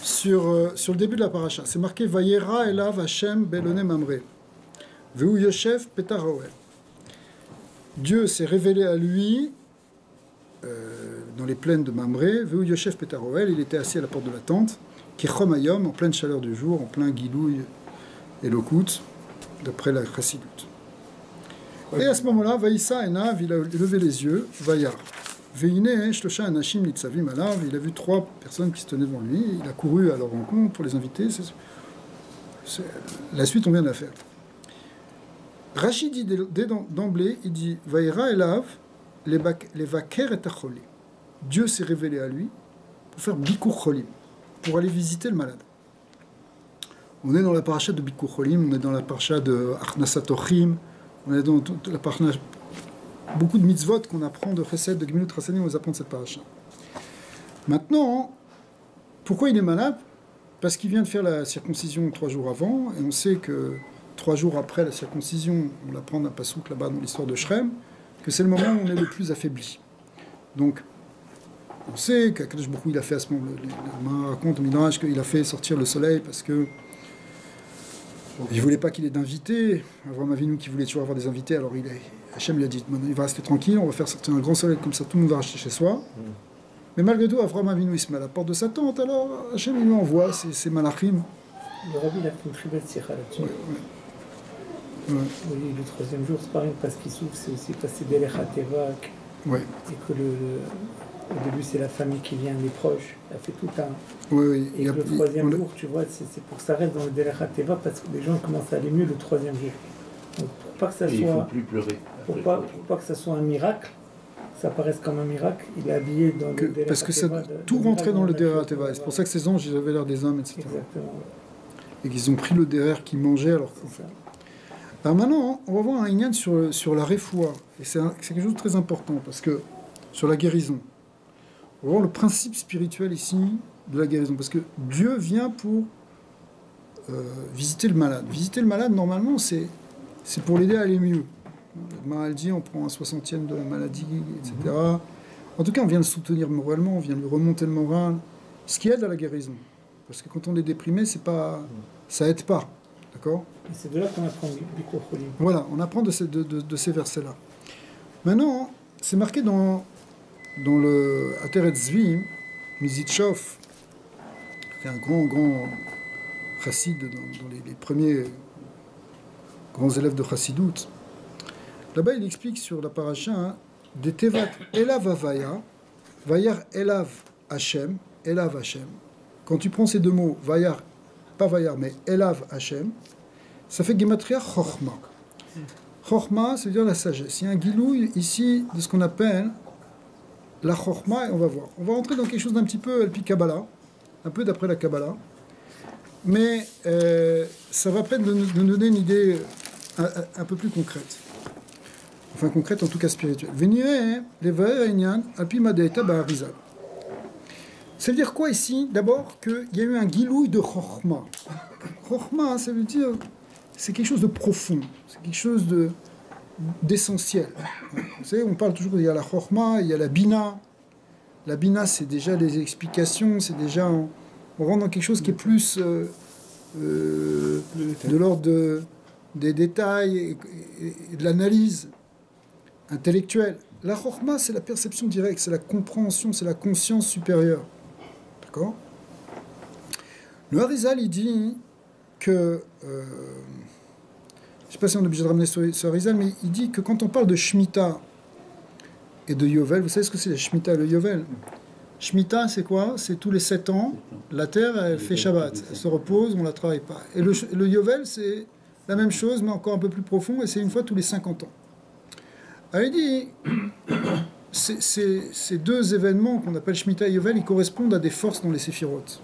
Sur le début de la paracha, c'est marqué Vayera elav Hashem belone mamre. Veu Yoshev petaroel. Dieu s'est révélé à lui dans les plaines de Mamré. Veu Yoshev petaroel, il était assis à la porte de la tente. Kichom Hayom, en pleine chaleur du jour, en plein Gilouï et Lokut, d'après la Chassidut. Et à ce moment-là, Vaïssa Enav, il a levé les yeux, Vayar. Veine Shlosha Anashim Nitzavim Alav, il a vu 3 personnes qui se tenaient devant lui, il a couru à leur rencontre pour les inviter. La suite, on vient de la faire. Rachid dit dès d'emblée, il dit Vaïra Elav, les Vaker et Acholi. Dieu s'est révélé à lui pour faire Bikur Cholim, pour aller visiter le malade. On est dans la paracha de Bikur Cholim, on est dans la paracha de Achnasat Ochim, on est dans toute la paracha. Beaucoup de mitzvot qu'on apprend de Chesed, de Gemilut Chassadim, on les apprend de cette paracha. Maintenant, pourquoi il est malade? Parce qu'il vient de faire la circoncision 3 jours avant, et on sait que 3 jours après la circoncision, on l'apprend d'un pasouk là-bas dans l'histoire de Shrem, que c'est le moment où on est le plus affaibli. Donc, on sait qu'Akadosh Baruch Hu, il a fait à ce moment, le raconte au Midrash qu'il a fait sortir le soleil parce que il ne voulait pas qu'il ait d'invités. Avraham Avinu qui voulait toujours avoir des invités, alors Hachem lui a dit il va rester tranquille, on va faire sortir un grand soleil comme ça, tout le monde va rester chez soi. Mais malgré tout, Avraham Avinu il se met à la porte de sa tente, alors Hachem il lui envoie ses malachim. Le Rabbi il a fait une très belle sikha là-dessus. Oui, le 3e jour, c'est pareil, parce qu'il s'ouvre, c'est aussi parce que c'est Derech HaTeva, et que au début c'est la famille qui vient, les proches, elle fait tout un... Oui. Et le 3e jour, tu vois, c'est pour que ça reste dans le Derech HaTeva, parce que les gens commencent à aller mieux le 3e jour. Donc pour pas que ça soit... il faut plus pleurer. Pour pas que ça soit un miracle, ça paraisse comme un miracle, il est habillé dans le Derech HaTeva. Parce que ça, tout rentrait dans le Derech HaTeva, c'est pour ça que ces anges, ils avaient l'air des hommes, etc. Exactement. Et qu'ils ont pris le Derech qu'ils mangeaient alors que... Alors maintenant, on va voir un inyan sur la refoua. Et c'est quelque chose de très important, parce que sur la guérison, on va voir le principe spirituel ici de la guérison. Parce que Dieu vient pour visiter le malade. Visiter le malade, normalement, c'est pour l'aider à aller mieux. Le maladie, on prend un 60e de la maladie, etc. En tout cas, on vient le soutenir moralement, on vient lui remonter le moral. Ce qui aide à la guérison. Parce que quand on est déprimé, ça aide pas. D'accord ? Et c'est de là qu'on apprend Bikur Cholim. Voilà, on apprend de ces versets-là. Maintenant, c'est marqué dans le Ateret Zvi, Mizitchov, qui est un grand chassid dans les premiers grands élèves de Chassidut. Là-bas, il explique sur la paracha des Tevat Elav Avaya, Vayar Elav Hashem, Elav Hashem. Quand tu prends ces deux mots, Vayar, pas Vayar, mais Elav Hashem, ça fait Gematria Chochma. Chochma, ça veut dire la sagesse. Il y a un guilouille ici de ce qu'on appelle la Chochma, et on va voir. On va rentrer dans quelque chose d'un petit peu Alpi Kabbalah, un peu d'après la Kabbalah, mais ça va permettre de nous donner une idée un peu plus concrète. Enfin concrète, en tout cas spirituelle. Venire les Vaïnian, Alpi Madaïta Baharizal. Ça veut dire quoi ici? D'abord qu'il y a eu un guilouille de Chochma. Chochma, ça veut dire c'est quelque chose de profond, c'est quelque chose d'essentiel. Vous savez, on parle toujours, il y a la Chochma, il y a la Bina. La Bina, c'est déjà des explications, c'est déjà... On rentre dans quelque chose qui est plus de l'ordre des détails et de l'analyse intellectuelle. La Chochma, c'est la perception directe, c'est la compréhension, c'est la conscience supérieure. D'accord ? Le Harizal, il dit que... je ne sais pas si on est obligé de ramener ce Harizal, mais il dit que quand on parle de Shemitah et de Yovel, vous savez ce que c'est la Shemitah et le Yovel? Shemitah, c'est quoi? C'est tous les 7 ans, la terre, elle fait Shabbat, elle se repose, on ne la travaille pas. Et le Yovel, c'est la même chose, mais encore un peu plus profond, et c'est une fois tous les 50 ans. Alors il dit, ces deux événements qu'on appelle Shemitah et Yovel, ils correspondent à des forces dans les séphirotes.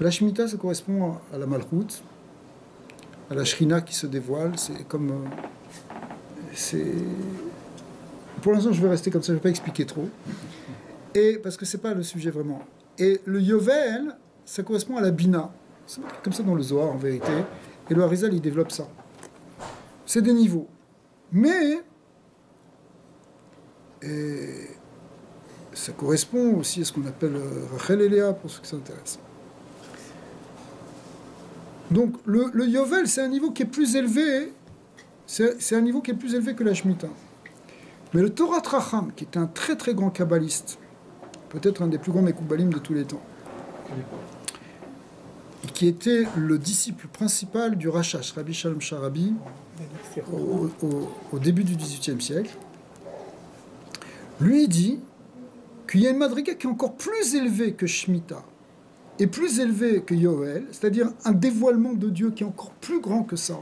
La Shemitah, ça correspond à la Malchut, à la Shrina qui se dévoile, c'est comme... Pour l'instant, je vais rester comme ça, je ne vais pas expliquer trop. Et parce que c'est pas le sujet vraiment. Et le Yovel, ça correspond à la Bina. C'est comme ça dans le Zohar en vérité. Et le Harizal, il développe ça. C'est des niveaux. Mais ça correspond aussi à ce qu'on appelle Rachel et Léa, pour ceux qui s'intéressent. Donc, le Yovel, c'est un niveau qui est plus élevé, c'est un niveau qui est plus élevé que la Shemitah. Mais le Torah Tracham, qui est un très très grand kabbaliste, peut-être un des plus grands Mekoubalim de tous les temps, et qui était le disciple principal du Rashash, Rabbi Shalom Sharabi, au début du XVIIIe siècle, lui dit qu'il y a une madriga qui est encore plus élevée que Shemitah, et plus élevée que Yoel, c'est-à-dire un dévoilement de Dieu qui est encore plus grand que ça,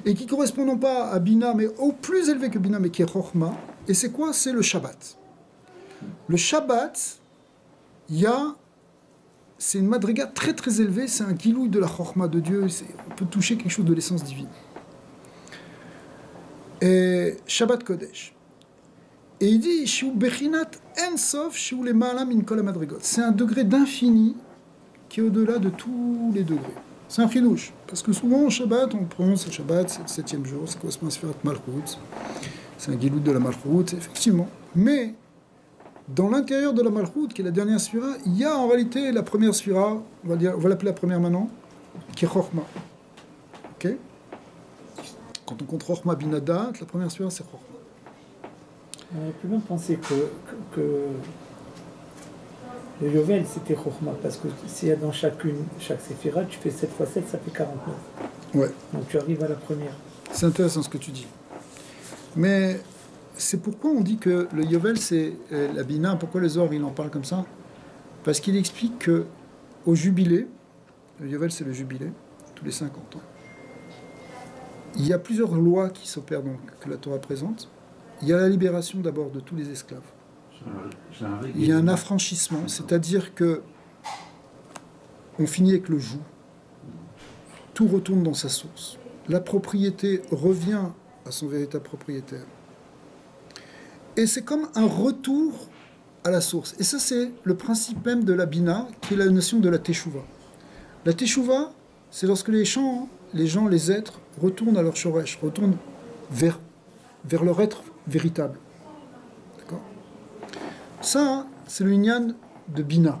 et qui correspond non pas à Bina, mais au plus élevé que Bina, mais qui est Chochma. Et c'est quoi? C'est le Shabbat. Le Shabbat, c'est une madriga très très élevée, c'est un kilouï de la Chochma de Dieu, on peut toucher quelque chose de l'essence divine. Et Shabbat Kodesh. Et il dit, c'est un degré d'infini qui est au-delà de tous les degrés. C'est un chidouche. Parce que souvent, au Shabbat, on prononce le Shabbat, c'est le 7e jour, ça correspond à Sfirat Malchut. C'est un gilout de la Malchut, effectivement. Mais, dans l'intérieur de la Malchut, qui est la dernière Sfira, il y a en réalité la première Sfira, on va l'appeler la première maintenant, qui est Chochma. Ok? Quand on compte Chochma Binadat, la première Sfira, c'est Chochma. On peut même penser que le Yovel, c'était Chochma, parce que s'il y a dans chaque séphira, tu fais 7 x 7, ça fait 49. Ouais. Donc tu arrives à la première. C'est intéressant ce que tu dis. Mais c'est pourquoi on dit que le Yovel, c'est la Bina. Pourquoi le Zohar, il en parle comme ça? Parce qu'il explique que au jubilé, le Yovel, c'est le jubilé, tous les 50 ans, il y a plusieurs lois qui s'opèrent, donc, que la Torah présente. Il y a la libération d'abord de tous les esclaves. Il y a un affranchissement, c'est-à-dire que on finit avec le joug. Tout retourne dans sa source. La propriété revient à son véritable propriétaire. Et c'est comme un retour à la source. Et ça, c'est le principe même de la Bina, qui est la notion de la Teshuvah. La Teshuvah, c'est lorsque les gens, les êtres, retournent à leur shoresh, retournent vers leur être véritable. D'accord? Ça, c'est le Inyan de Bina.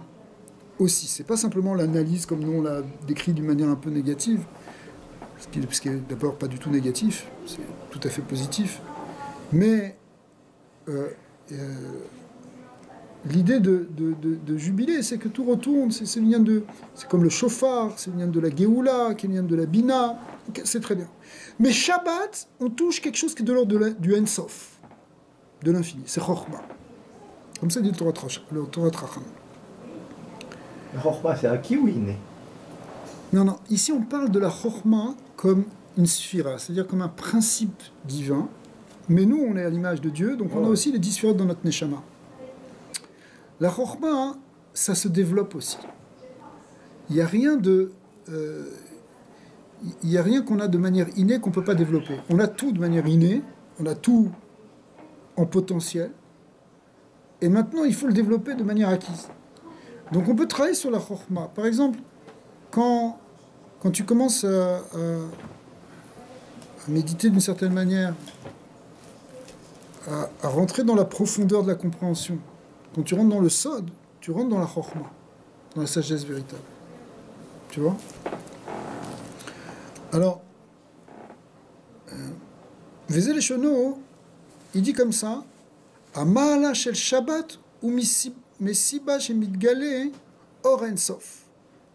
Aussi, c'est pas simplement l'analyse comme nous on l'a décrit d'une manière un peu négative, ce qui est d'abord pas du tout négatif, c'est tout à fait positif, mais l'idée de jubilé, c'est que tout retourne, c'est l'Inyan c'est comme le shofar, c'est l'Inyan de la Géoula, qui est l'Inyan de la Bina, okay, c'est très bien. Mais Shabbat, on touche quelque chose qui est de l'ordre du Ensof, de l'infini, c'est Chochma. Comme ça dit le Torah Tracham. La Chochma, c'est acquis ou inné? Non, ici on parle de la Chochma comme une sphira, c'est-à-dire comme un principe divin, mais nous on est à l'image de Dieu, donc on a aussi les 10 sphirotes dans notre Neshama. La Chochma, ça se développe aussi. Il n'y a rien qu'on a de manière innée qu'on ne peut pas développer. On a tout de manière innée, on a tout en potentiel, et maintenant il faut le développer de manière acquise. Donc on peut travailler sur la Chochma. Par exemple, quand tu commences à méditer d'une certaine manière, à rentrer dans la profondeur de la compréhension, quand tu rentres dans le Sod, tu rentres dans la Chochma, dans la sagesse véritable. Tu vois? Alors, Vézel Shono, il dit comme ça, Amala shel Shabbat ou mesiba shemitgale or ensof,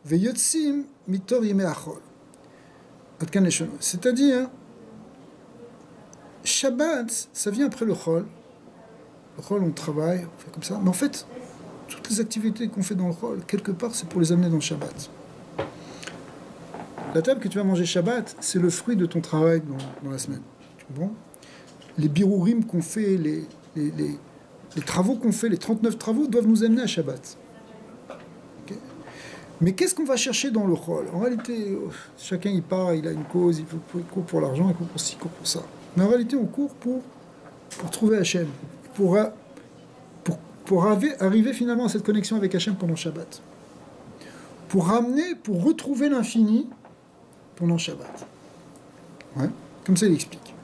veyotzim mitor yemei achol. Adkan Leshono. C'est-à-dire, Shabbat, ça vient après le Chol. Le Chol, on travaille, on fait comme ça. Mais en fait, toutes les activités qu'on fait dans le Chol, quelque part, c'est pour les amener dans le Shabbat. La table que tu vas manger Shabbat, c'est le fruit de ton travail dans la semaine. Bon. Les birourim qu'on fait, les travaux qu'on fait, les 39 travaux, doivent nous amener à Shabbat. Okay. Mais qu'est-ce qu'on va chercher dans le Chol? En réalité, chacun y part, il a une cause, il court pour l'argent, il court pour ci, il court pour ça. Mais en réalité, on court pour trouver Hachem, pour arriver finalement à cette connexion avec Hachem pendant Shabbat. Pour retrouver l'infini pendant Shabbat. Ouais. Comme ça, il explique.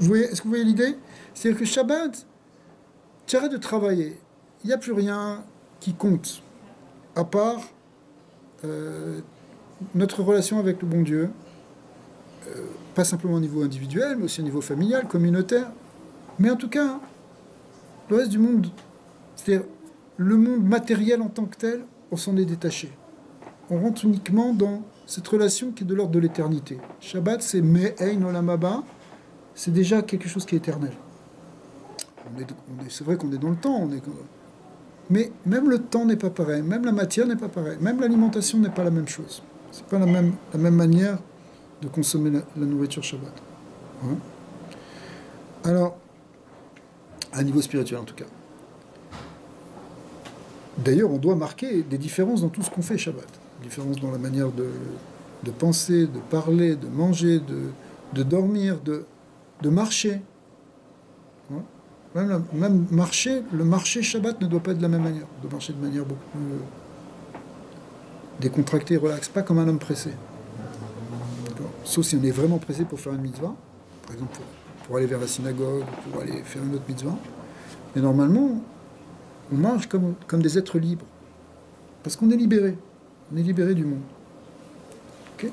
Est-ce que vous voyez l'idée? C'est-à-dire que Shabbat, tu arrêtes de travailler. il n'y a plus rien qui compte, à part notre relation avec le bon Dieu, pas simplement au niveau individuel, mais aussi au niveau familial, communautaire. Mais en tout cas, le reste du monde, c'est-à-dire le monde matériel en tant que tel, on s'en est détaché. On rentre uniquement dans cette relation qui est de l'ordre de l'éternité. Shabbat, c'est Me'ein Olam Haba, c'est déjà quelque chose qui est éternel. C'est vrai qu'on est dans le temps, mais même le temps n'est pas pareil, même la matière n'est pas pareille, même l'alimentation n'est pas la même chose. C'est pas la même manière de consommer la nourriture Shabbat. Hein? Alors, à niveau spirituel en tout cas. D'ailleurs, on doit marquer des différences dans tout ce qu'on fait Shabbat. Différences dans la manière de penser, de parler, de manger, de dormir, de marcher. Hein? Même marcher, le marché Shabbat ne doit pas être de la même manière. On doit marcher de manière beaucoup plus décontractée, relaxe, pas comme un homme pressé. Sauf si on est vraiment pressé pour faire une mitzvah, par exemple pour aller vers la synagogue, pour aller faire une autre mitzvah. Mais normalement, on marche comme des êtres libres. Parce qu'on est libéré. On est libéré du monde. Okay?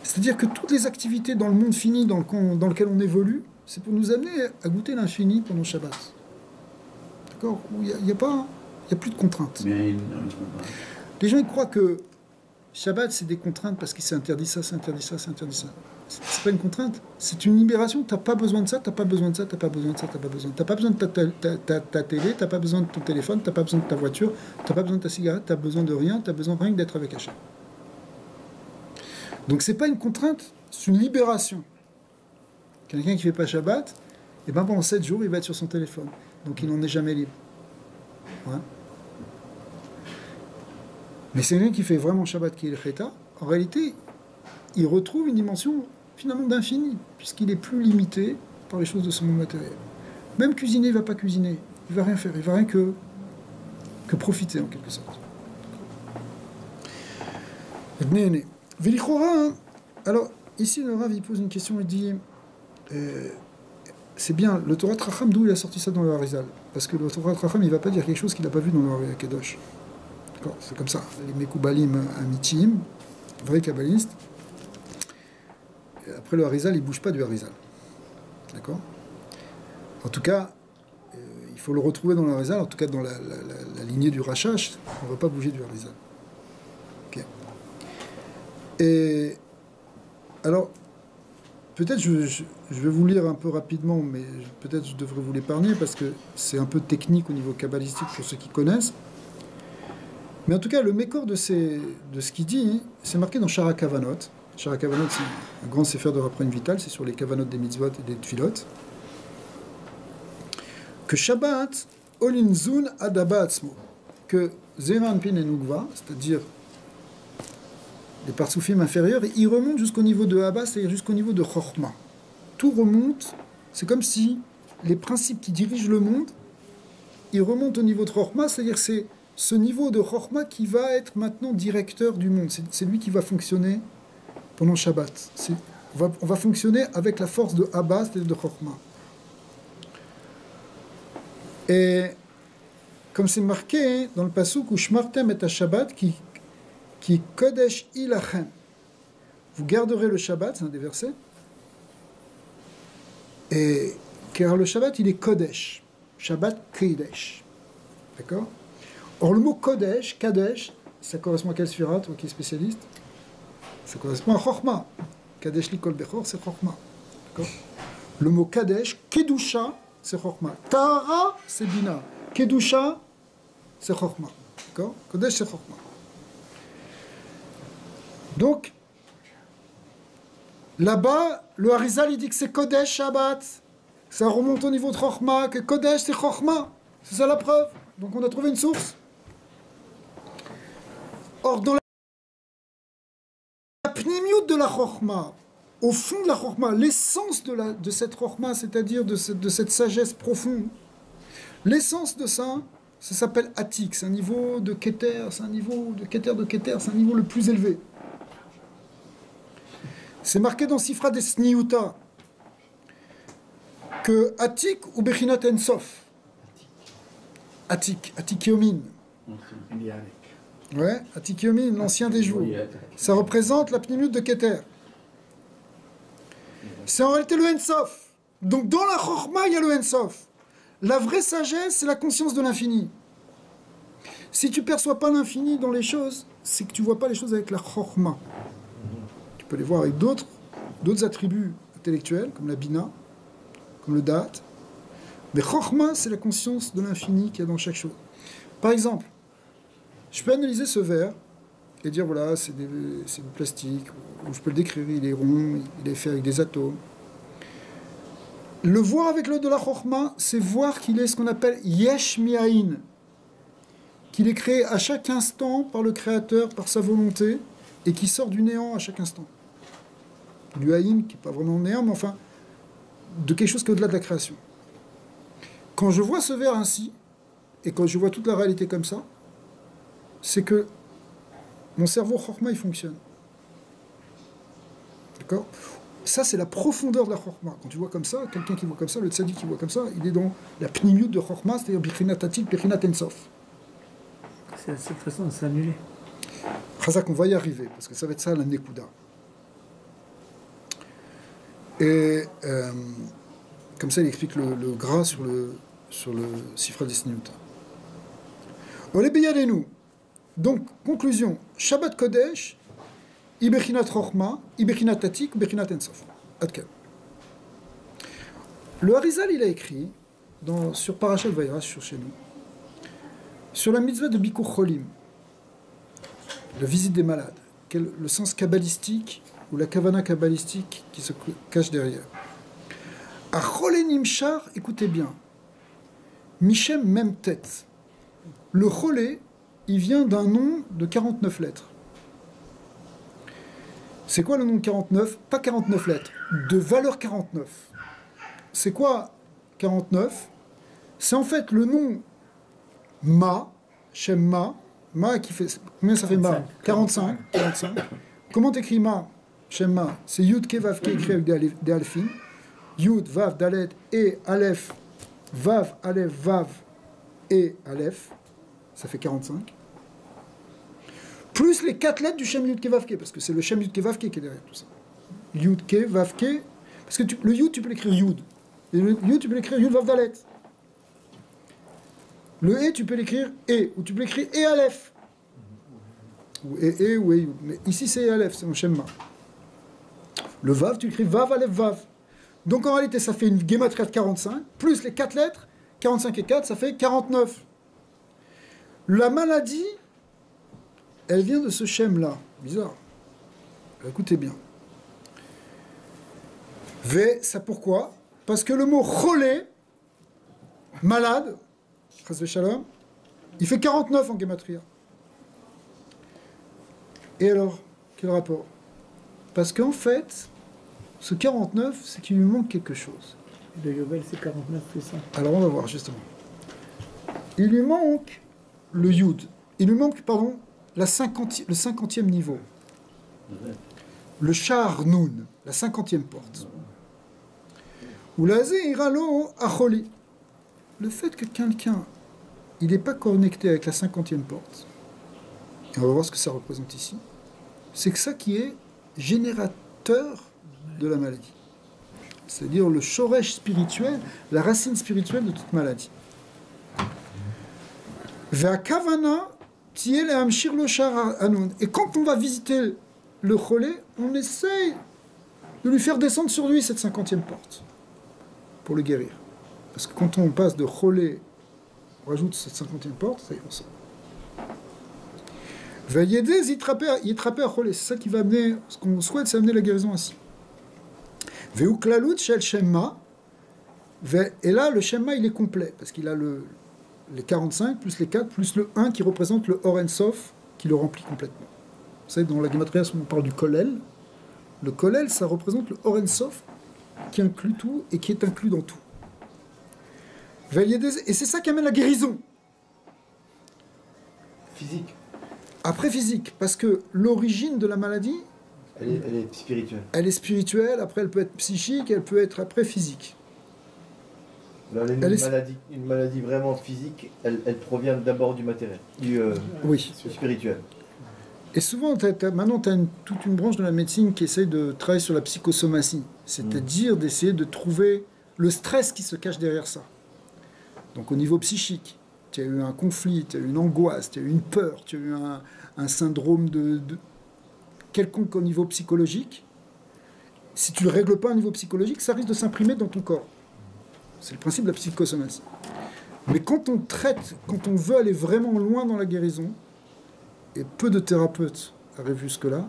C'est-à-dire que toutes les activités dans le monde fini dans lequel on évolue, c'est pour nous amener à goûter l'infini pendant Shabbat. D'accord ? Il n'y a plus de contraintes. Les gens ils croient que Shabbat, c'est des contraintes parce qu'il s'est interdit ça, c'est interdit ça, c'est interdit ça. C'est pas une contrainte, c'est une libération. T'as pas besoin de ça, t'as pas besoin de ça, t'as pas besoin de ça, t'as pas besoin. T'as pas besoin de ta télé, t'as pas besoin de ton téléphone, t'as pas besoin de ta voiture, t'as pas besoin de ta cigarette, t'as besoin de rien, t'as besoin rien que d'être avec Hachem. Donc c'est pas une contrainte, c'est une libération. Quelqu'un qui fait pas Shabbat, et ben pendant 7 jours, il va être sur son téléphone. Donc il n'en est jamais libre. Ouais. Mais c'est quelqu'un qui fait vraiment Shabbat qui est le Cheta, en réalité, il retrouve une dimension finalement d'infini, puisqu'il est plus limité par les choses de ce monde matériel. Même cuisiner, il ne va pas cuisiner, il ne va rien faire, il ne va rien que profiter en quelque sorte. Alors, ici le Rav il pose une question, il dit c'est bien, le Torah Tracham, d'où il a sorti ça dans le Harizal? Parce que le Torah Tracham, il ne va pas dire quelque chose qu'il n'a pas vu dans le Harizal Kedosh. D'accord, c'est comme ça. Les Mekoubalim Amitim, vrais kabbalistes, après le Harizal, ils ne bougent pas du Harizal. D'accord? En tout cas, il faut le retrouver dans le Harizal, en tout cas dans la lignée du Rashash, on ne va pas bouger du Harizal. Ok. Et alors, peut-être je vais vous lire un peu rapidement, mais peut-être je devrais vous l'épargner parce que c'est un peu technique au niveau kabbalistique pour ceux qui connaissent. Mais en tout cas, le mécor de ce qu'il dit, c'est marqué dans Shara Kavanot. Shara Kavanot, c'est un grand sefer de Raphaël Vital, c'est sur les Kavanot des mitzvot et des tfilot. Que Shabbat, Olinzun Adaba Atzmo, que Zeran Pin et Nugva, c'est-à-dire les partsoufim inférieurs, ils remontent jusqu'au niveau de Abba, c'est-à-dire jusqu'au niveau de Chochma. Tout remonte, c'est comme si les principes qui dirigent le monde, ils remontent au niveau de Chochma, c'est-à-dire c'est ce niveau de Chochma qui va être maintenant directeur du monde. C'est lui qui va fonctionner pendant Shabbat. On va fonctionner avec la force de Abba, c'est-à-dire de Chochma. Et comme c'est marqué dans le pasuk où Shmartem et Shabbat qui Kodesh ilachem. Vous garderez le Shabbat, c'est un des versets. Et car le Shabbat, il est Kodesh. Shabbat Kodesh. D'accord? Or, le mot Kodesh, Kadesh, ça correspond à quelle sphira, toi qui es spécialiste? Ça correspond à Chochma. Kadesh li kol bechor, c'est Chochma. D'accord? Le mot Kadesh, Kedusha, c'est Chochma. Tahara, c'est Bina. Kedusha, c'est Chochma. D'accord? Kodesh, c'est Chochma. Donc, là-bas, le Harizal, il dit que c'est Kodesh Shabbat. Ça remonte au niveau de Chochma, que Kodesh, c'est Chochma. C'est ça la preuve. Donc, on a trouvé une source. Or, dans la pnimiut de la Chochma, au fond de la Chochma, l'essence de cette Chochma, c'est-à-dire de cette sagesse profonde, l'essence de ça, ça s'appelle Atik. C'est un niveau de Keter, c'est un niveau de Keter, c'est un niveau le plus élevé. C'est marqué dans Sifra des Sniuta que Atik ou Bechinat Ensof. Atik, Atikiomin. Ouais, Atikiomin, l'ancien des jours. Ça représente la pnimut de Keter. C'est en réalité le Ensof. Donc dans la Chokhmah, il y a le Ensof. La vraie sagesse, c'est la conscience de l'infini. Si tu ne perçois pas l'infini dans les choses, c'est que tu ne vois pas les choses avec la Chokhmah. Tu peux les voir avec d'autres attributs intellectuels, comme la Bina, comme le Da'at. Mais Chokhmah, c'est la conscience de l'infini qu'il y a dans chaque chose. Par exemple, je peux analyser ce verre et dire, voilà, c'est du plastique, ou je peux le décrire, il est rond, il est fait avec des atomes. Le voir avec l'œil de la Chokhmah, c'est voir qu'il est ce qu'on appelle Yesh Mi'ain, qu'il est créé à chaque instant par le Créateur, par sa volonté, et qui sort du néant à chaque instant. Du Haïm, qui n'est pas vraiment néant, mais enfin, de quelque chose qui est au-delà de la création. Quand je vois ce verre ainsi, et quand je vois toute la réalité comme ça, c'est que mon cerveau Chokhmah, il fonctionne. D'accord ? Ça, c'est la profondeur de la Chokhmah. Quand tu vois comme ça, quelqu'un qui voit comme ça, le tzaddik qui voit comme ça, il est dans la pnimiut de Chokhmah, c'est-à-dire Bichinat Atik, Bichinat Ensof. C'est la seule façon de s'annuler. Chazak, on va y arriver, parce que ça va être ça la Nekuda. Et comme ça, il explique le gras sur le Sifra Desniuta. Olé Beyadenu. Donc, conclusion. Shabbat Kodesh, Ibechinat Chokhmah, Ibechinat Atik, Ibechinat Ensof. Adkel. Le Harizal, il a écrit, sur Parashat Vaïrash, chez nous, sur la mitzvah de Bikur Cholim, la visite des malades, le sens kabbalistique ou la kavana kabbalistique qui se cache derrière. A Cholé Nimshar, écoutez bien, Michem même tête. Le Cholé, il vient d'un nom de 49 lettres. C'est quoi le nom de 49 ? Pas 49 lettres, de valeur 49. C'est quoi 49 ? C'est en fait le nom Ma, Shem Ma qui fait... Combien ça fait Ma ? 45. Comment t'écris Ma, Shem Ma ? C'est Yud Ke Vav Ke écrit avec des alphines. Yud, Vav, Dalet, et Aleph, Vav, Aleph, Vav, et Aleph. Ça fait 45. Plus les 4 lettres du Shem Yud Ke Vav Ke, parce que c'est le Shem Yud Ke Vav Ke qui est derrière tout ça. Yud Ke Vav Ke, parce que le Yud, tu peux l'écrire Yud. Et le Yud, tu peux l'écrire Yud Vav Dalet. Le E, tu peux l'écrire E, ou tu peux l'écrire E Aleph. Ou E, ou E Yud. Mais ici, c'est E Aleph, c'est mon Shemma. Le Vav, tu écris Vav Aleph Vav. Donc en réalité, ça fait une gématrie de 45, plus les 4 lettres, 45 et 4, ça fait 49. La maladie, elle vient de ce Shem-là. Bizarre. Écoutez bien. V, ça pourquoi ? Parce que le mot cholé, malade, shalom, il fait 49 en gématria. Et alors, quel rapport ? Parce qu'en fait, ce 49, c'est qu'il lui manque quelque chose. Le Yovel, c'est 49 plus 100. Alors on va voir justement. Il lui manque le Yud. Il lui manque, pardon, le 50e niveau. Le Shar Nun, la 50e porte. Ou la Zeiralo Acholi. Le fait que quelqu'un, il n'est pas connecté avec la 50e porte, et on va voir ce que ça représente ici, c'est que ça qui est générateur de la maladie. C'est-à-dire le shoresh spirituel, la racine spirituelle de toute maladie. Et quand on va visiter le cholé, on essaye de lui faire descendre sur lui cette 50e porte pour le guérir. Parce que quand on passe de cholé, on rajoute cette 50e porte, ça y est, on sort. C'est ça qui va amener, ce qu'on souhaite, c'est amener la guérison ainsi. Et là, le Shemma, il est complet, parce qu'il a les 45, plus les 4, plus le 1 qui représente le Or En Sof, qui le remplit complètement. Vous savez, dans la Gematria, on parle du Kollel. Le Kollel, ça représente le Or En Sof, qui inclut tout et qui est inclus dans tout. Et c'est ça qui amène la guérison. Physique. Après physique, parce que l'origine de la maladie... Elle est spirituelle. Elle est spirituelle, après elle peut être psychique, elle peut être après physique. Là, une maladie vraiment physique, elle provient d'abord du matériel, du spirituel. Et souvent, maintenant, tu as toute une branche de la médecine qui essaye de travailler sur la psychosomatie, c'est-à-dire d'essayer de trouver le stress qui se cache derrière ça. Donc au niveau psychique, tu as eu un conflit, tu as eu une angoisse, tu as eu une peur, tu as eu un syndrome de quelconque au niveau psychologique. Si tu ne le règles pas au niveau psychologique, ça risque de s'imprimer dans ton corps. C'est le principe de la psychosomatie. Mais quand on traite, quand on veut aller vraiment loin dans la guérison, et peu de thérapeutes arrivent jusque-là,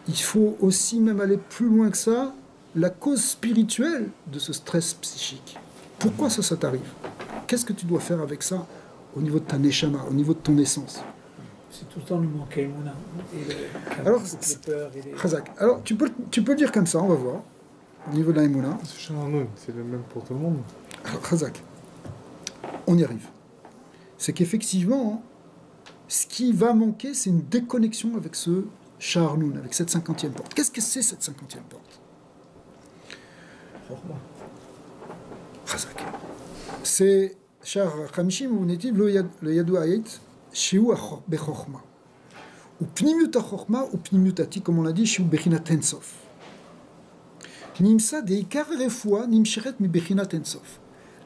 il faut aussi même aller plus loin que ça, la cause spirituelle de ce stress psychique. Pourquoi ça t'arrive? Qu'est-ce que tu dois faire avec ça au niveau de ta neshama, au niveau de ton essence? C'est tout le temps le manque à Emouna. Alors, alors tu peux le dire comme ça, on va voir, au niveau de la Emouna. C'est le même pour tout le monde. Alors, Khazak, on y arrive. C'est qu'effectivement, ce qui va manquer, c'est une déconnexion avec ce Sha'arnoun, avec cette 50e porte. Qu'est-ce que c'est cette 50e porte? Khazak. C'est Sha'ar Khamishim ou Netiv le Yadou Ayet, Shiu Bechorma. Ou Pnimiut Achorma, ou Pnimiut Ati, comme on l'a dit, Shiu Bechinat Ensof. Nimsa de Ikar Refoua, Nimsheret mi Bechinat Ensof.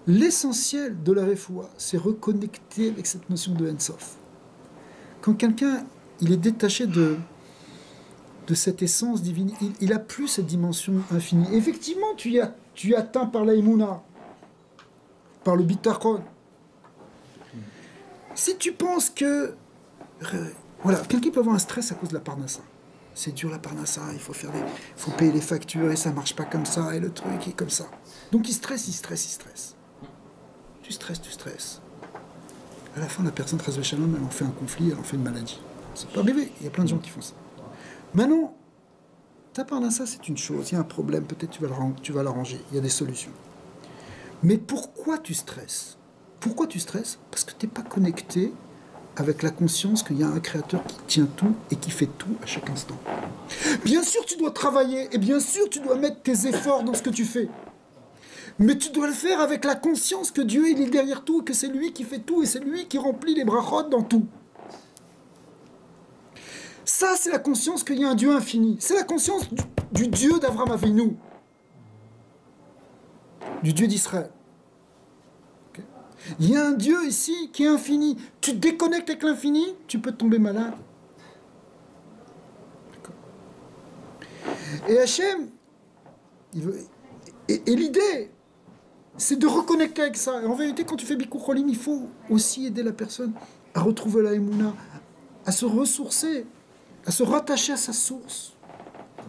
L'essentiel de la Refoua, c'est reconnecter avec cette notion de Ensof. Quand quelqu'un il est détaché de cette essence divine, il n'a plus cette dimension infinie. Effectivement, tu es atteint par la Emouna, par le bitachon. Si tu penses que... voilà, quelqu'un peut avoir un stress à cause de la parnassa. C'est dur la parnassa, il faut payer les factures et ça ne marche pas comme ça, et le truc est comme ça. Donc il stresse. Tu stresses. À la fin, la personne, Chas v'Shalom, elle en fait un conflit, elle en fait une maladie. Ça peut arriver, il y a plein de gens qui font ça. Maintenant, ta parnassa, c'est une chose, il y a un problème, peut-être tu vas l'arranger, il y a des solutions. Mais pourquoi tu stresses? Parce que tu n'es pas connecté avec la conscience qu'il y a un créateur qui tient tout et qui fait tout à chaque instant. Bien sûr, tu dois travailler et bien sûr, tu dois mettre tes efforts dans ce que tu fais. Mais tu dois le faire avec la conscience que Dieu il est derrière tout, que c'est lui qui fait tout et c'est lui qui remplit les brachot dans tout. Ça, c'est la conscience qu'il y a un Dieu infini. C'est la conscience du Dieu d'Avraham Avinu, du Dieu d'Israël. Okay. Il y a un Dieu ici qui est infini. Tu te déconnectes avec l'infini, tu peux tomber malade. Et Hachem, et l'idée, c'est de reconnecter avec ça. Et en vérité, quand tu fais Bikur Cholim, il faut aussi aider la personne à retrouver la Emouna, à se ressourcer, à se rattacher à sa source.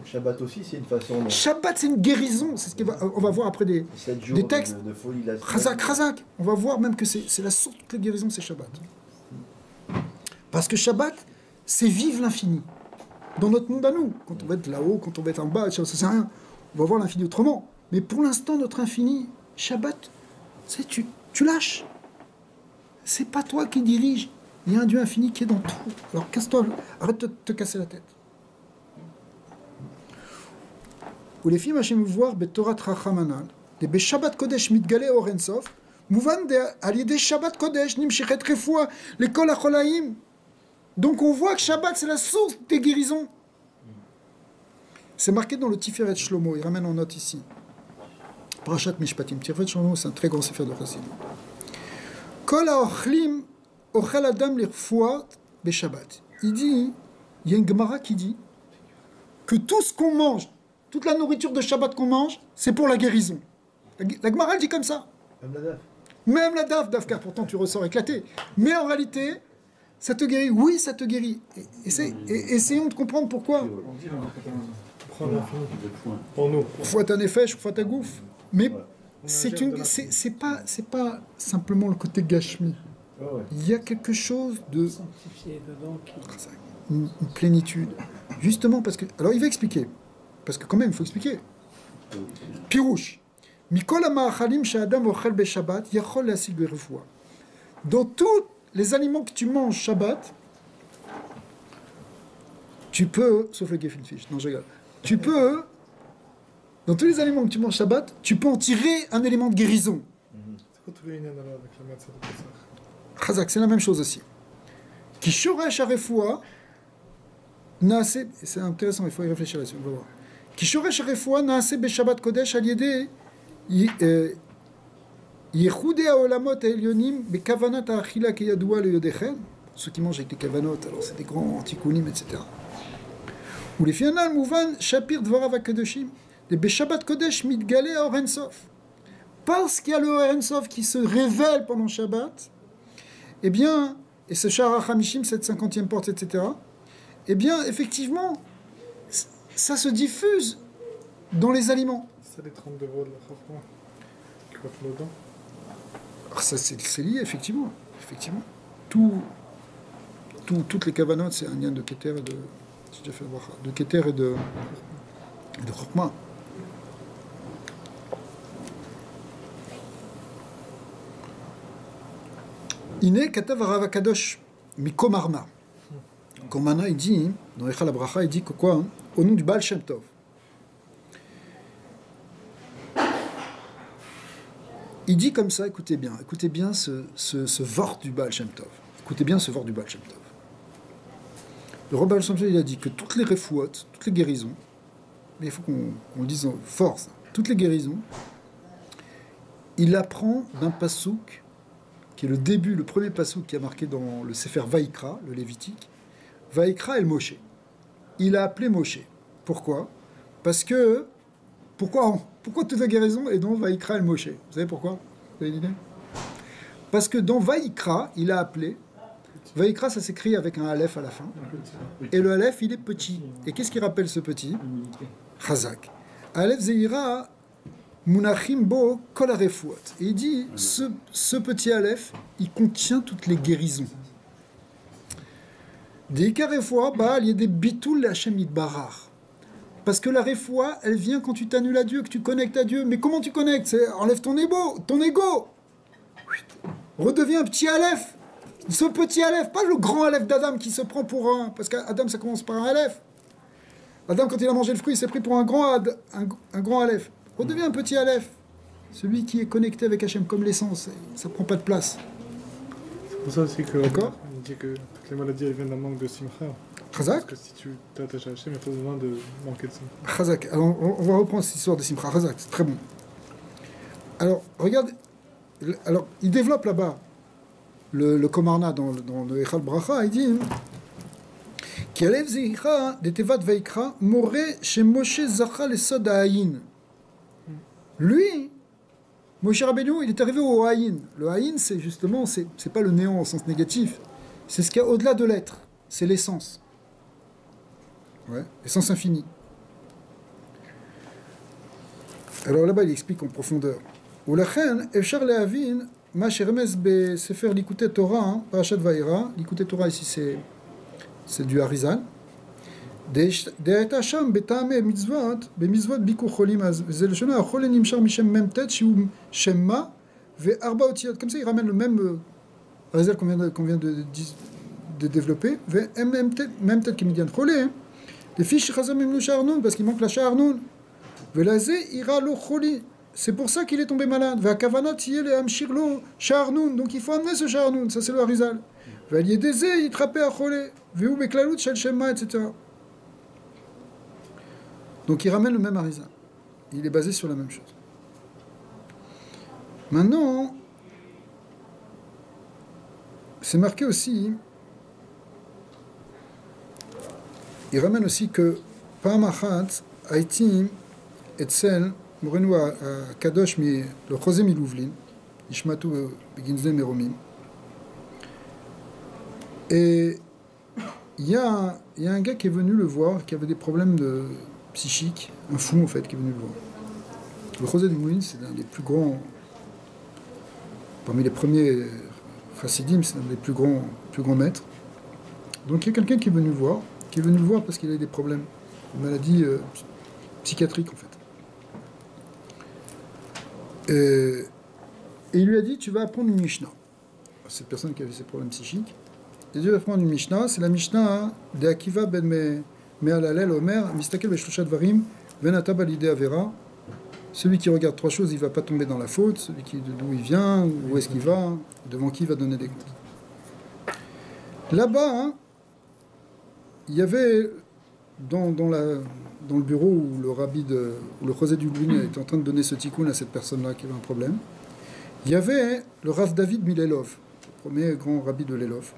Shabbat aussi, c'est une façon... Shabbat, c'est une guérison. C'est ce qu'on va voir après des textes. De folie, la Chazak. On va voir même que c'est la source de la guérison, c'est Shabbat. Parce que Shabbat, c'est vivre l'infini. Dans notre monde à nous. Quand on va être là-haut, quand on va être en bas, ça sert à rien. On va voir l'infini autrement. Mais pour l'instant, notre infini, Shabbat, c'est tu lâches. C'est pas toi qui dirige. Il y a un Dieu infini qui est dans tout. Alors casse-toi, arrête de te casser la tête. Ou les filles, Hachem voir Betorat Rachamanal, des Beshabbat Kodesh Mitgale Orensov, Mouvan de Aliede Shabbat Kodesh, Nimshichet Refoua, l'école Acholaïm. Donc on voit que Shabbat c'est la source des guérisons. C'est marqué dans le Tiferet Shlomo, il ramène en note ici. Parashat Mishpatim. Tiferet Shlomo, c'est un très grand sefer de Chassidut. Kol ha'ochlim ochel adam l'irfoua beshabbat. Il y a une Gemara qui dit que tout ce qu'on mange, toute la nourriture de Shabbat qu'on mange, c'est pour la guérison. La Gemara elle dit comme ça. Même la daf, car pourtant tu ressors éclaté. Mais en réalité, ça te guérit. Oui, ça te guérit. Et essayons de comprendre pourquoi. Fois ta nefesh, fois ta gouffe. Mais c'est pas simplement le côté gashmi. Il y a quelque chose de une plénitude. Justement parce que... Alors il va expliquer. Parce que quand même, il faut expliquer. Pirouche. Mikol ha'ma'achalim she'adam ochel beShabbat yachol le'asil berefoua. Dans tous les aliments que tu manges Shabbat, tu peux... Sauf le gefilte fish. Non, je rigole. Tu peux... Dans tous les aliments que tu manges Shabbat, tu peux en tirer un élément de guérison. quoi tout le Inyan alors avec la matzah de Pessah? Chazak, c'est la même chose aussi. Qui shoresh harefoua, c'est intéressant, il faut y réfléchir là-dessus, on va voir. Qui shoresh harefoua naase beshabbat kodesh al yedei yichudei haolamot ha'elyonim bekavanat ha'achila keyadoua leyodechem. Ceux qui mangent avec des kavanot, alors c'est des grands tikkunim, etc. Ou les fianal mouvan shapir dvarav hakadoshim des beshabbat kodesh mitgale haor ensof. Parce qu'il y a le haor ensof qui se révèle pendant Shabbat, eh bien, et ce Shara Hamishim, cette 50e porte, etc., eh bien, effectivement, ça se diffuse dans les aliments. C'est les 32 voix de la Chachma qui rentrent dedans. Alors ça, c'est lié, effectivement. Toutes les kavanotes, c'est un lien de Keter et de... J'ai déjà fait voir, de Keter et de Chokma. Iné katav Rav Akadosh mikomarna. Komarna, il dit, dans Echal Abracha, il dit que quoi? Au nom du Baal Shem Tov. Il dit comme ça, écoutez bien ce vort du Baal Shem Tov. Écoutez bien ce vort du Baal Shem Tov. Le Rav Baal Shem Tov, il a dit que toutes les refouot, toutes les guérisons, mais il faut qu'on le dise en force, toutes les guérisons, il apprend d'un pasouk qui est le début, le premier pasouk qui a marqué dans le Sefer Vaïkra, le Lévitique, Vaïkra el Moshe. Il a appelé Moshe. Pourquoi? Parce que... Pourquoi toutes les guérisons est dans Vaïkra el Moshe? Vous savez pourquoi? Vous avez une idée? Parce que dans Vaïkra, il a appelé... Vaïkra, ça s'écrit avec un Aleph à la fin. Et le Aleph, il est petit. Et qu'est-ce qui rappelle ce petit? Chazak. Aleph Zeira... Munachim bo kol harefuot. Et il dit, ce petit Aleph, il contient toutes les guérisons. Des karefoua, il y a des bitoul Hashem Yitbarach. Parce que la refoua, elle vient quand tu t'annules à Dieu, que tu connectes à Dieu. Mais comment tu connectes? C'est enlève ton ego. Redeviens un petit Aleph. Ce petit Aleph, pas le grand Aleph d'Adam qui se prend pour un... Parce qu'Adam, ça commence par un Aleph. Adam, quand il a mangé le fruit, il s'est pris pour un grand Aleph. Redevient un petit Aleph, celui qui est connecté avec Hachem comme l'essence, ça prend pas de place. C'est pour ça aussi que d'accord, on dit que toutes les maladies elles viennent d'un manque de simcha. Chazak. Parce que si tu t'attaches à Hachem, il n'y a pas besoin de manquer de simcha. Chazak. Alors on va reprendre cette histoire de simcha. Chazak, c'est très bon. Alors regarde, alors il développe là-bas le Komarna dans le Echal Bracha, il dit Kialev Zeikra de Tevat Vaikra More chez Moshe Zacha Lesod Ha'ayin. Lui, Moshe Rabbeinu, il est arrivé au Haïn. Le Haïn, c'est justement, c'est pas le néant au sens négatif, c'est ce qu'il y a au-delà de l'être, c'est l'essence. Ouais, l'essence infinie. Alors là-bas, il explique en profondeur. Ulachen, Efshar Lehavin, Ma Shermes be Sefer Likutei Torah, Parashat Vayera. Likutei Torah ici, c'est du Harizal. דהייתה שם בטעמי מצוות ביקור חולים, אז זה לשונה, החולה נמשך משם מ"ט שהוא שם מה וארבע אותיות, comme ça il ramène le même Harizal qu'on vient de développer, ומ"ט כמדיין חולה, לפי שחזר ממנו שער נון, parce qu'il manque la שער נון, ולזה אירע לו חולי, c'est pour ça qu'il est tombé malade, והכוונה תהיה להמשיך לו שער נון, donc il faut amener ce שער נון, ça c'est le Harizal, ועל ידי זה יתרפא החולה, והוא בכללות של שם מה, etc. Donc il ramène le même Harizal. Il est basé sur la même chose. Maintenant, c'est marqué aussi, il ramène aussi que Pa'am Achat Haïti Etzel Morenu Kadosh le Chosé Milouvlin Ishmatu Beginzé Meromim. Et il y a un gars qui est venu le voir, qui avait des problèmes psychique, un fou en fait qui est venu le voir. Le Chosé du Moulin, c'est l'un des plus grands, parmi les premiers chassidim, c'est l'un des plus grands maîtres. Donc il y a quelqu'un qui est venu le voir parce qu'il a des problèmes, une maladie psychiatrique en fait. Et il lui a dit, tu vas apprendre une Mishnah. Cette personne qui avait ces problèmes psychiques, il dit, tu vas apprendre une Mishnah, c'est la Mishnah de Akiva ben מעל הלל אומר, מסתכל בשלושה דברים, ונטע בלידי עבירה, Celui qui regarde 3 choses, il ne va pas tomber dans la faute. Celui d'où il vient, où est-ce qu'il va, devant qui il va donner des comptes. Là-bas, hein, il y avait dans le bureau où le rabbi où le Chosé du Lublin était en train de donner ce tikkun à cette personne-là qui avait un problème, il y avait le Rav David Milelov, le premier grand rabbi de l'Elov.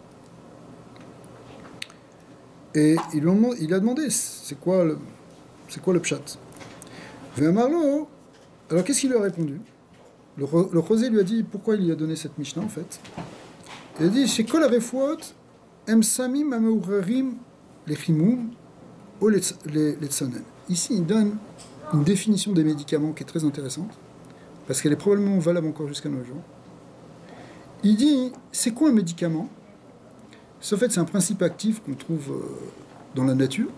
Et il a demandé, c'est quoi le pshat? Marlo, alors qu'est-ce qu'il lui a répondu? Le Chosé lui a dit pourquoi il lui a donné cette Mishnah en fait. Il a dit chez Kol Arefouot, Em Samim Ameurerim Lechimum ou les Tsanen. Ici, il donne une définition des médicaments qui est très intéressante, parce qu'elle est probablement valable encore jusqu'à nos jours. Il dit, c'est quoi un médicament? En fait, c'est un principe actif qu'on trouve dans la nature,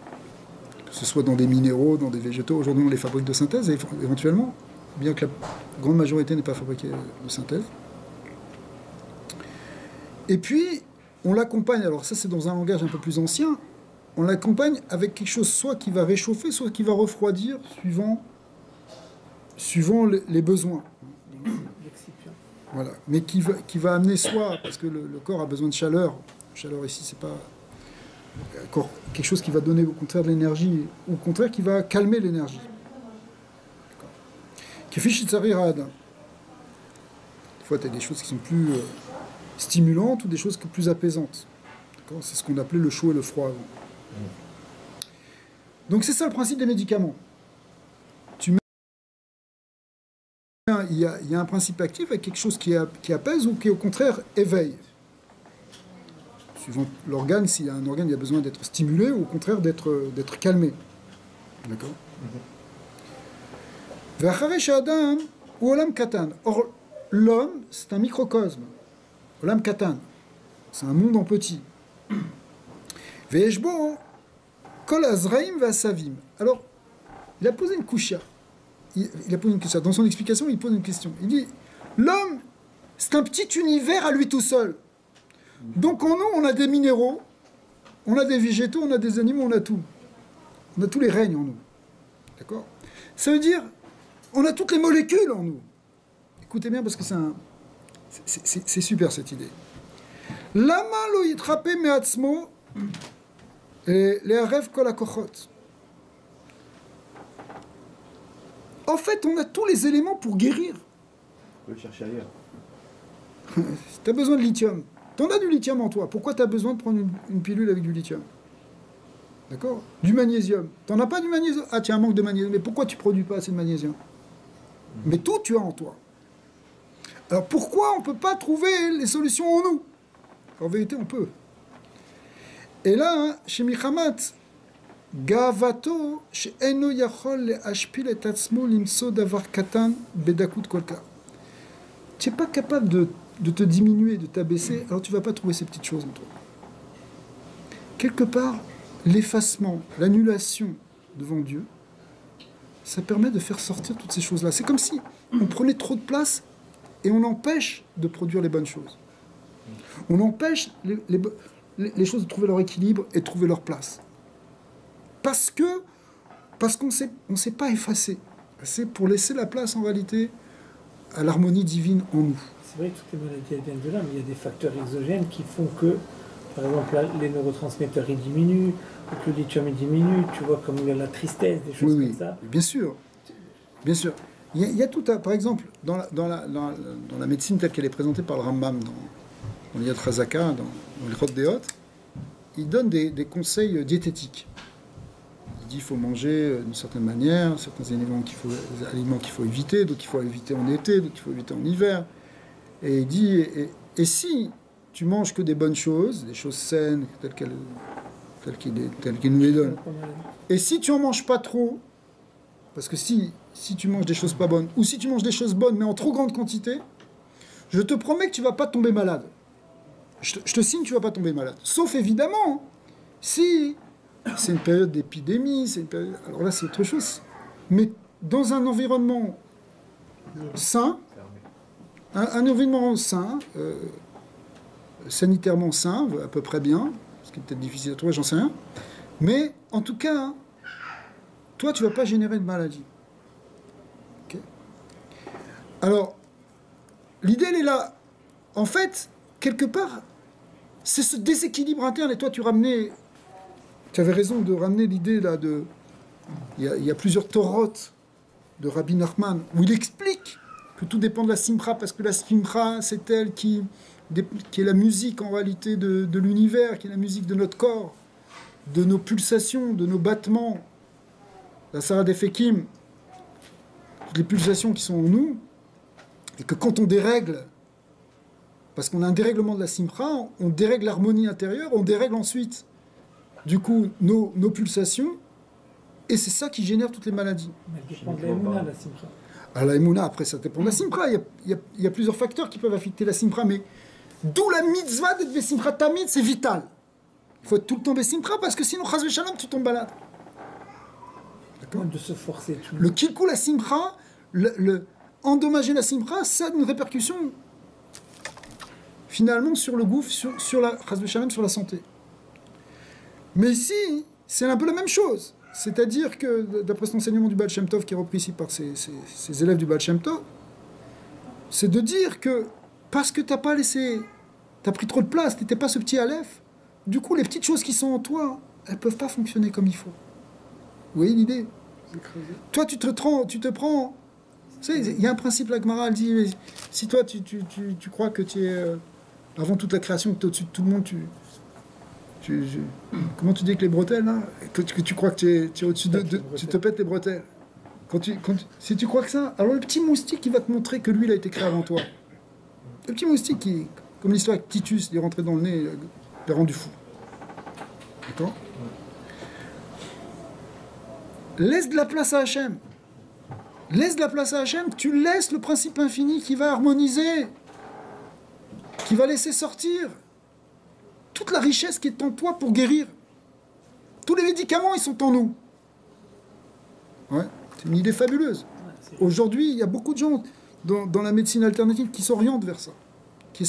que ce soit dans des minéraux, dans des végétaux. Aujourd'hui, on les fabrique de synthèse, éventuellement, bien que la grande majorité n'est pas fabriquée de synthèse. Et puis, on l'accompagne, alors ça c'est dans un langage un peu plus ancien, on l'accompagne avec quelque chose soit qui va réchauffer, soit qui va refroidir, suivant les besoins. Voilà. Mais qui va amener soit, parce que le corps a besoin de chaleur. La chaleur ici, c'est pas encore quelque chose qui va donner au contraire de l'énergie, ou au contraire qui va calmer l'énergie. Qui fiche Tsarirad. Des fois, tu as des choses qui sont plus stimulantes ou des choses plus apaisantes. C'est ce qu'on appelait le chaud et le froid avant. Donc c'est ça le principe des médicaments. Il y a un principe actif avec quelque chose qui apaise ou qui au contraire éveille. Suivant l'organe, s'il y a un organe qui a besoin d'être stimulé ou au contraire d'être calmé. D'accord. Adam ou Olam Katan. Or, l'homme, c'est un microcosme. Olam Katan. C'est un monde en petit. Ve'eshbo kol azraim ve'asavim. Alors, il a posé une coucha. Il a posé une question. Dans son explication, il pose une question. Il dit, l'homme, c'est un petit univers à lui tout seul. Donc en nous, on a des minéraux, on a des végétaux, on a des animaux, on a tout. On a tous les règnes en nous. D'accord? Ça veut dire, on a toutes les molécules en nous. Écoutez bien parce que c'est super cette idée. Lama lo yitrape me'atzmo le'arev kol hakochot. En fait, on a tous les éléments pour guérir. On peut le chercher ailleurs. Tu as besoin de lithium. Tu en as du lithium en toi. Pourquoi tu as besoin de prendre une pilule avec du lithium? D'accord? Du magnésium. Tu n'en as pas du magnésium? Ah, tu as un manque de magnésium. Mais pourquoi tu ne produis pas assez de magnésium? Mais tout, tu as en toi. Alors pourquoi on ne peut pas trouver les solutions en nous? En vérité, on peut. Et là, chez Michamat, Gavato, chez Eno Yachol le Ashpil et Tatsmo limso davar katan bedakut kolka. Tu n'es pas capable de te diminuer, de t'abaisser, alors tu ne vas pas trouver ces petites choses en toi. Quelque part, l'effacement, l'annulation devant Dieu, ça permet de faire sortir toutes ces choses-là. C'est comme si on prenait trop de place et on empêche de produire les bonnes choses. On empêche les choses de trouver leur équilibre et de trouver leur place. Parce qu'on ne s'est pas effacé. C'est pour laisser la place en réalité à l'harmonie divine en nous. C'est vrai que toutes les maladies viennent de là, mais il y a des facteurs exogènes qui font que, par exemple, là, les neurotransmetteurs ils diminuent, ou que le lithium il diminue, tu vois, comme il y a la tristesse, des choses comme ça. Bien sûr. Bien sûr. Il y a tout à, par exemple, dans la médecine telle qu'elle est présentée par le Rambam, dans l'Yad Chazaka, dans le Chod Deot, il donne des conseils diététiques. Il dit qu'il faut manger d'une certaine manière, certains aliments qu'il faut éviter, d'autres qu'il faut éviter en été, d'autres qu'il faut éviter en hiver. Et il dit, et si tu manges que des bonnes choses, des choses saines, telles qu'il nous les donne, et si tu en manges pas trop, parce que si tu manges des choses pas bonnes, ou si tu manges des choses bonnes mais en trop grande quantité, je te promets que tu vas pas tomber malade. Je te signe, tu vas pas tomber malade. Sauf évidemment, si c'est une période d'épidémie, alors là c'est autre chose. Mais dans un environnement sain, un environnement sain, sanitairement sain, à peu près bien, ce qui est peut-être difficile à trouver, j'en sais rien. Mais en tout cas, toi tu vas pas générer de maladie. Okay. Alors, l'idée, elle est là. En fait, quelque part, c'est ce déséquilibre interne. Et toi, tu avais raison de ramener l'idée là de... Il y a plusieurs torotes de Rabbi Nachman où il explique que tout dépend de la simcha, parce que la simcha, c'est elle qui est la musique en réalité de l'univers, qui est la musique de notre corps, de nos pulsations, de nos battements. La Sarah d'Efekim, toutes les pulsations qui sont en nous, et que quand on dérègle, parce qu'on a un dérèglement de la simcha, on dérègle l'harmonie intérieure, on dérègle ensuite, du coup, nos pulsations, et c'est ça qui génère toutes les maladies. Mais elle dépend de la Emouna, la simcha. Alors la Emouna, après, ça dépend de la simcha. Il y a plusieurs facteurs qui peuvent affecter la simcha, mais d'où la mitzvah d'être besimcha tamid, c'est vital. Il faut être tout le temps besimcha, parce que sinon, chas v'shalom, tu tombes malade. D'accord ? De se forcer tout. Le kilkou, la simcha, endommager la simcha, ça a une répercussion finalement sur le gouffre, sur la chas v'shalom, sur la santé. Mais ici, c'est un peu la même chose. C'est-à-dire que, d'après cet enseignement du Baal Shem Tov, qui est repris ici par ses élèves du Baal Shem Tov, c'est de dire que, parce que t'as pris trop de place, t'étais pas ce petit Aleph, du coup, les petites choses qui sont en toi, elles peuvent pas fonctionner comme il faut. Vous voyez l'idée ? Toi, tu te prends... Tu sais, il y a un principe, la Gemara, elle dit, si toi, tu crois que tu es... avant toute la création, que tu es au-dessus de tout le monde, comment tu dis que les bretelles, là, que tu crois que tu es au-dessus tu te pètes les bretelles. Si tu crois que ça, alors le petit moustique, il va te montrer que lui, il a été créé avant toi. Le petit moustique, qui, comme l'histoire avec Titus, il est rentré dans le nez, il l'a rendu fou. D'accord ? Laisse de la place à Hachem. Laisse de la place à Hachem, tu laisses le principe infini qui va harmoniser, qui va laisser sortir toute la richesse qui est en toi pour guérir. Tous les médicaments, ils sont en nous. Ouais, c'est une idée fabuleuse. Aujourd'hui, il y a beaucoup de gens dans la médecine alternative qui s'orientent vers ça, qui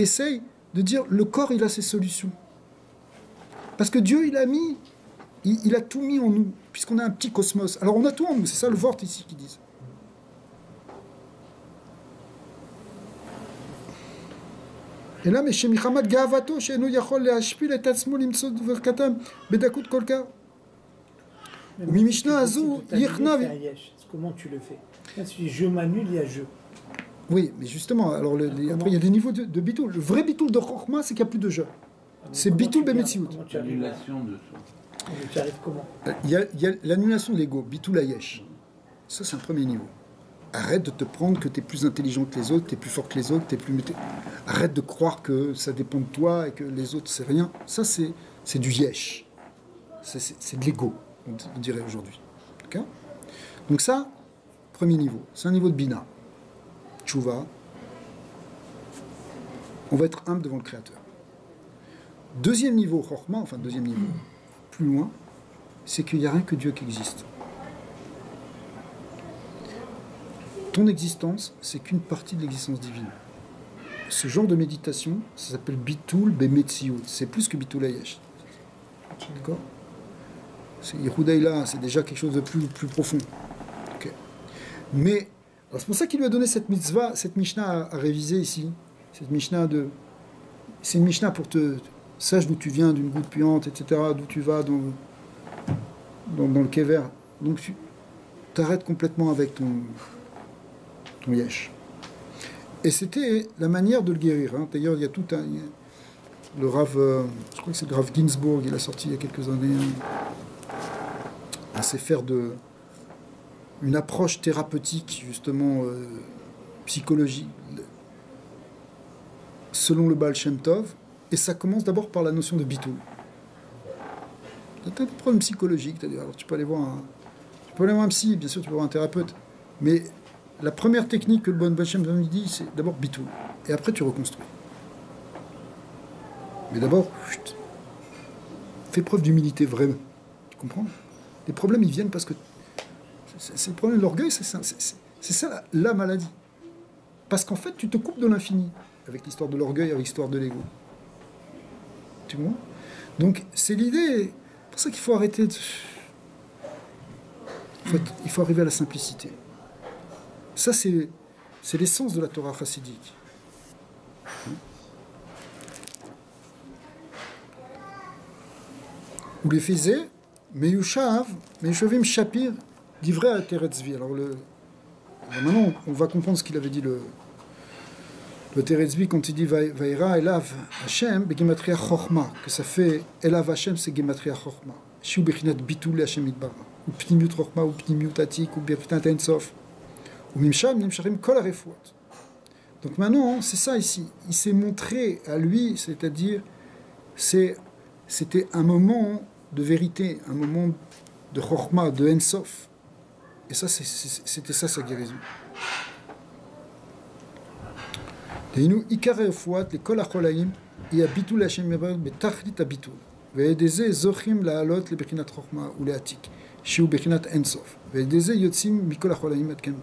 essayent de dire le corps, il a ses solutions. Parce que Dieu, il a tout mis en nous, puisqu'on a un petit cosmos. Alors on a tout en nous, c'est ça le Vort ici qui disent. Et là, mais chez Mihamad Gavato, chez nous, Yachol le Hashpil et Tatsmo limsod verkatam bedakut kolka. Mi Mishnah Azou, Yichna. Comment tu le fais? Là, tu dis je m'annule, il y a je. Oui, mais justement, alors après il y a des niveaux de bitoul. Le vrai bitoul de Chokhmah, c'est qu'il n'y a plus de je. C'est bitoul bemetsiout. L'annulation de soi. Tu arrives comment? Il y a l'annulation de l'ego, bitoul ayesh. Ça, c'est un premier niveau. Arrête de te prendre que tu es plus intelligent que les autres, tu es plus fort que les autres, arrête de croire que ça dépend de toi et que les autres, c'est rien. Ça, c'est du yesh. C'est de l'ego, on dirait aujourd'hui. Okay? Donc ça, premier niveau. C'est un niveau de bina. Tchouva. On va être humble devant le Créateur. Deuxième niveau, Chokhmah, enfin deuxième niveau, plus loin, c'est qu'il n'y a rien que Dieu qui existe. Ton existence, c'est qu'une partie de l'existence divine. Ce genre de méditation, ça s'appelle Bitoul Bemetsiout. C'est plus que Bitoul Ayesh. D'accord ? Yehudaïla, c'est déjà quelque chose de plus profond. Okay. Mais, c'est pour ça qu'il lui a donné cette mitzvah, cette Mishnah à réviser ici. Cette Mishnah c'est une Mishnah pour sache d'où tu viens, d'une goutte puante, etc., d'où tu vas dans le kever. Donc tu t'arrêtes complètement avec ton yesh. Et c'était la manière de le guérir. Hein. D'ailleurs, il y a tout le Rav, je crois que c'est le Rav Ginsburg, il a sorti il y a quelques années un sefer une approche thérapeutique, justement, psychologique, selon le Baal Shem Tov. Et ça commence d'abord par la notion de bitoul. Tu as des problèmes psychologiques, alors tu peux aller voir un psy, bien sûr, tu peux voir un thérapeute. Mais la première technique que le bon Baal Shem Tov dit, c'est d'abord bitoul. Et après, tu reconstruis. Mais d'abord, fais preuve d'humilité vraie. Tu comprends ? Les problèmes, ils viennent parce que... C'est le problème de l'orgueil, c'est ça la maladie. Parce qu'en fait, tu te coupes de l'infini avec l'histoire de l'orgueil, avec l'histoire de l'ego. Tu vois ? Donc, c'est l'idée. C'est pour ça qu'il faut arrêter de... Il faut arriver à la simplicité. Ça, c'est c'est l'essence de la Torah chassidique. Ou les faisait, Meyushavim Shapir, d'ivrei à Teretzvi. Alors maintenant, on va comprendre ce qu'il avait dit le Teretzvi quand il dit Vaïra Elav Hashem, Begimatria Chochma, que ça fait Elav Hashem, c'est Gematria Chochma. Shiu Bechinat Bitul Hashem Idbara. Ou Pnimiut Chochma, ou Pnimiut Atik, ou Bechinat Ensof. Ou Mimsham, Nimsharim Kol Arefouat. Donc maintenant, c'est ça ici. Il s'est montré à lui, c'est-à-dire, c'était un moment de vérité, un moment de Chochma, de Ensof. Et ça, c'était ça sa guérison. Deinu Ikar Arefouat, les Kol Acholaim, Yabitul Hashem Idbara, Betachlit Abitul. Ve'edeze zochim la'alot lebechinat chochma ou le'atik, shiu bechinat ensof. Ve'edeze yotzim mikol hacholaim adkam.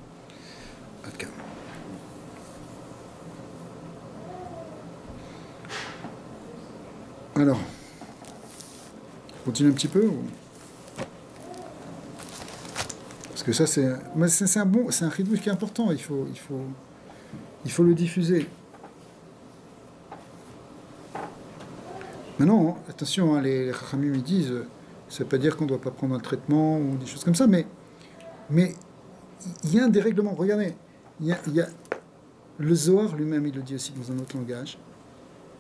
Alors, on continue un petit peu ou... Parce que ça, c'est un chidouche qui est important. Il faut le diffuser. Maintenant, attention, hein, les Chachamim ils disent, ça ne veut pas dire qu'on ne doit pas prendre un traitement ou des choses comme ça, mais il y a un dérèglement. Regardez, il y a le Zohar lui-même, il le dit aussi dans un autre langage.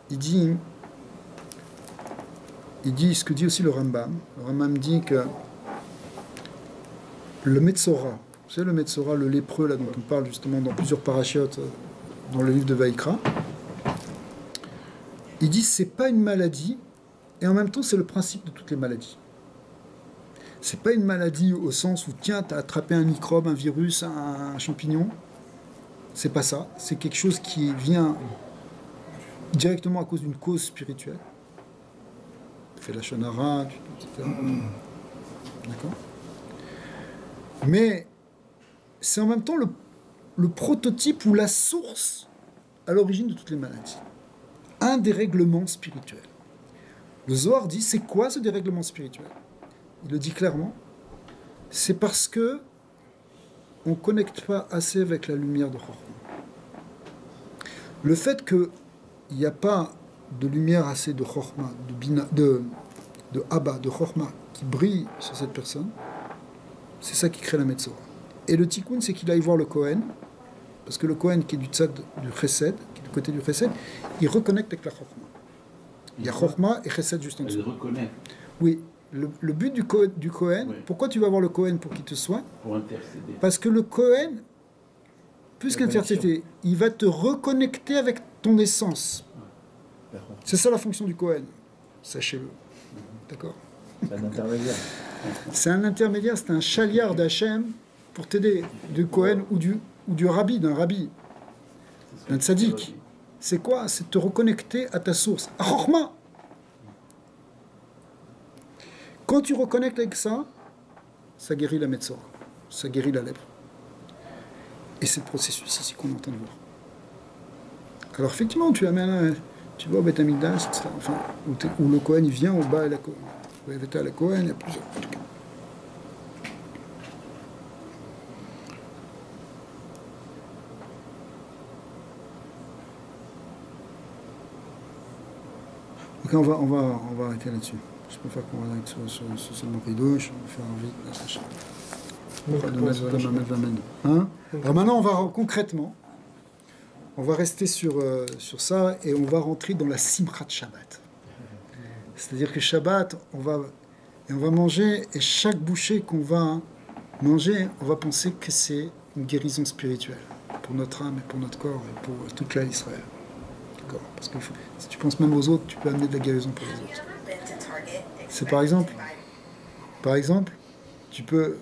Il dit ce que dit aussi le Rambam. Le Rambam dit que le Metzora, vous savez le Metzora, le lépreux là dont on parle justement dans plusieurs parachiotes dans le livre de Vaïkra, il dit c'est pas une maladie et en même temps c'est le principe de toutes les maladies. C'est pas une maladie au sens où tiens t'as attrapé un microbe, un virus, un champignon. C'est pas ça. C'est quelque chose qui vient directement à cause d'une cause spirituelle. Tu fais la shonara, etc. D'accord. Mais c'est en même temps le prototype ou la source à l'origine de toutes les maladies. Un dérèglement spirituel. Le Zohar dit, c'est quoi ce dérèglement spirituel? Il le dit clairement. C'est parce que on ne connecte pas assez avec la lumière de Chochma. Le fait qu'il n'y a pas de lumière assez de Chochma, de Abba, de Chochma, qui brille sur cette personne, c'est ça qui crée la Metzora. Et le Tikkun, c'est qu'il aille voir le Kohen, parce que le Kohen qui est du tzad du Chesed, qui est du côté du Chesed, il reconnecte avec la Chochma. Il y a Chochma et Chesed juste en dessous. Il reconnaît. Oui, le but du Kohen, oui. Pourquoi tu vas voir le Kohen pour qu'il te soigne? Pour intercéder. Parce que le Kohen, plus qu'intercéder, il va te reconnecter avec ton essence. C'est ça la fonction du Kohen. Sachez-le. D'accord? C'est un intermédiaire. C'est un intermédiaire, c'est un chaliard d'Hachem pour t'aider, du Kohen ou du rabbi, d'un rabbi, d'un tzaddik. C'est quoi? C'est te reconnecter à ta source, à Chochma. Quand tu reconnectes avec ça, ça guérit la Metzora, ça guérit la lèpre. Et c'est le processus ici qu'on est en train de voir. Alors effectivement, tu amènes, tu vas au Beth Amikdash, etc. Enfin, où le Kohen il vient au bas et la Kohen. Vous avez été à la Kohen, il y a plusieurs. En tout cas. Ok, on va arrêter là-dessus. Je préfère qu'on arrête sur seulement Ridouche, on va faire vite. Hein? Alors maintenant, concrètement, on va rester sur ça et on va rentrer dans la Simchat Shabbat. C'est-à-dire que Shabbat, on va manger et chaque bouchée qu'on va manger, on va penser que c'est une guérison spirituelle pour notre âme et pour notre corps et pour toute l'Israël. D'accord? Parce que si tu penses même aux autres, tu peux amener de la guérison pour les autres. C'est par exemple, tu peux...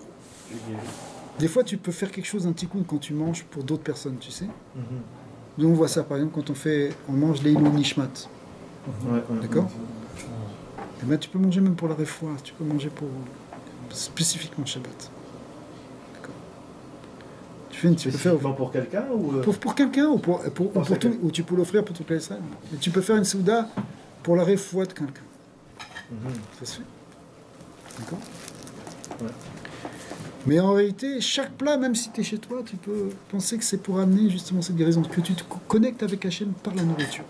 Des fois, tu peux faire quelque chose d'un tikkun quand tu manges pour d'autres personnes, tu sais. Nous, on voit ça, par exemple, quand on mange l'Eilou Nishmat. D'accord? Et bien, tu peux manger même pour la réfoua, tu peux manger pour spécifiquement Shabbat. D'accord? Tu peux faire pour quelqu'un ou pour quelqu'un ou pour tout, ou tu peux l'offrir pour toute l'Israël. Et tu peux faire une souda pour la réfoua de quelqu'un. Ça se fait. D'accord? Mais en réalité, chaque plat, même si tu es chez toi, tu peux penser que c'est pour amener justement cette guérison, que tu te connectes avec Hachem par la nourriture.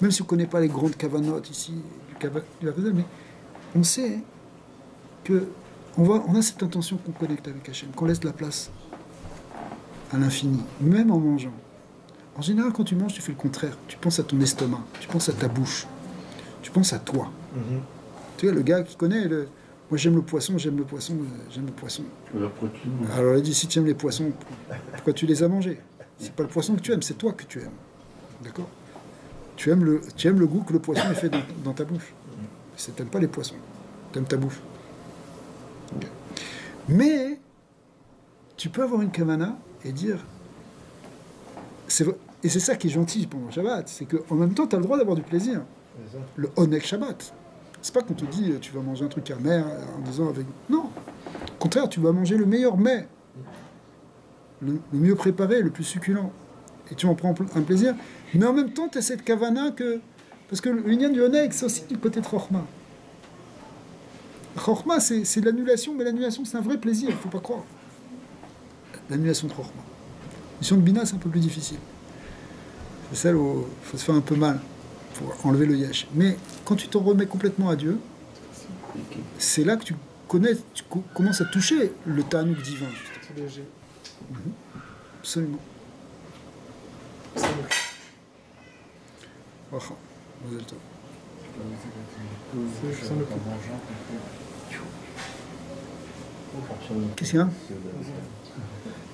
Même si on ne connaît pas les grandes cavanotes ici, mais on sait que on a cette intention qu'on connecte avec Hachem, qu'on laisse de la place à l'infini, même en mangeant. En général, quand tu manges, tu fais le contraire. Tu penses à ton estomac, tu penses à ta bouche, tu penses à toi. Mhm. Tu vois, le gars qui connaît, moi j'aime le poisson, j'aime le poisson. Alors il dit, si tu aimes les poissons, pourquoi tu les as mangés? C'est pas le poisson que tu aimes, c'est toi que tu aimes. D'accord? Tu aimes le goût que le poisson est fait dans ta bouche. Tu n'aimes pas les poissons, tu aimes ta bouche. Okay. Mais tu peux avoir une kavana et dire... Et c'est ça qui est gentil pendant le Shabbat, c'est qu'en même temps, tu as le droit d'avoir du plaisir. Le Onek Shabbat. C'est pas qu'on te dit tu vas manger un truc amer en disant avec... Non. Au contraire, tu vas manger le meilleur mets, le mieux préparé, le plus succulent. Et tu en prends un plaisir. Mais en même temps, tu as cette kavana que... Parce que l'union du Onek, c'est aussi du côté de Chochma. Chochma, c'est de l'annulation, mais l'annulation, c'est un vrai plaisir, il ne faut pas croire. L'annulation de Chochma. Mission de Bina, c'est un peu plus difficile. C'est celle où il faut se faire un peu mal pour enlever le yesh. Mais quand tu t'en remets complètement à Dieu, c'est là que tu commences à toucher le Ta'anouk divin. C'est léger. Absolument. Qu'est-ce qu'il y a?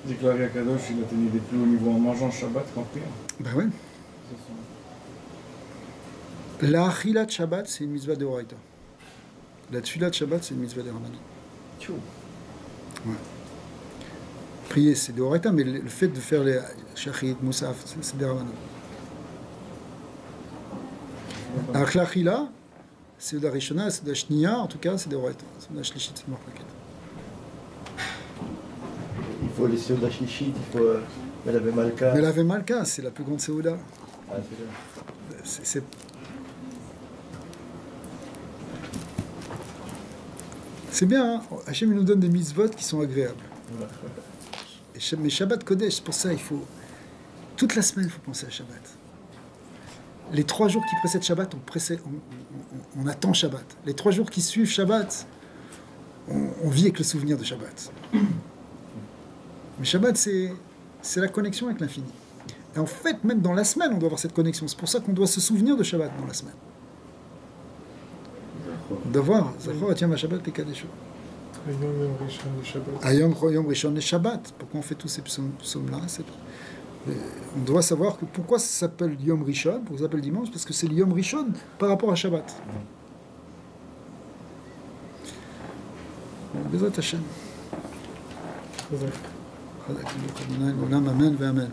Déclaré à Kadosh, il a tenu des plus hauts niveaux en mangeant Shabbat qu'en priant. Ben ouais. La Achilat Shabbat, c'est une mitzvah de Horaïta. La Tfilat Shabbat, c'est une mitzvah de Ramadan. Ouais. Prier, c'est de Horaïta, mais le fait de faire les Shachit, Moussaf, c'est de Ramadan. Alors la Achila, c'est de la Rishona, c'est de la Shnia, en tout cas, c'est de Horaïta. C'est de la Shlishit, c'est de Marplaket. Il faut les Seuda Shlichit, il faut Melavé Malka. Melavé Malka, c'est la plus grande Seuda. Ah, c'est là. C'est bien, hein. Hachem il nous donne des mitzvot qui sont agréables. Mais Shabbat Kodesh, c'est pour ça il faut... Toute la semaine, il faut penser à Shabbat. Les 3 jours qui précèdent Shabbat, on attend Shabbat. Les 3 jours qui suivent Shabbat, on vit avec le souvenir de Shabbat. Mais Shabbat, c'est la connexion avec l'infini. Et en fait, même dans la semaine, on doit avoir cette connexion. C'est pour ça qu'on doit se souvenir de Shabbat dans la semaine. D'avoir, Zachor, tiens, ma Shabbat, les Kadeshot. Ayom Rishon le Shabbat. Pourquoi on fait tous ces psaumes-là? On doit savoir que pourquoi ça s'appelle Yom Rishon, pourquoi ça s'appelle dimanche, parce que c'est le Yom Rishon par rapport à Shabbat. Bezrat Hashem. Amen, amen.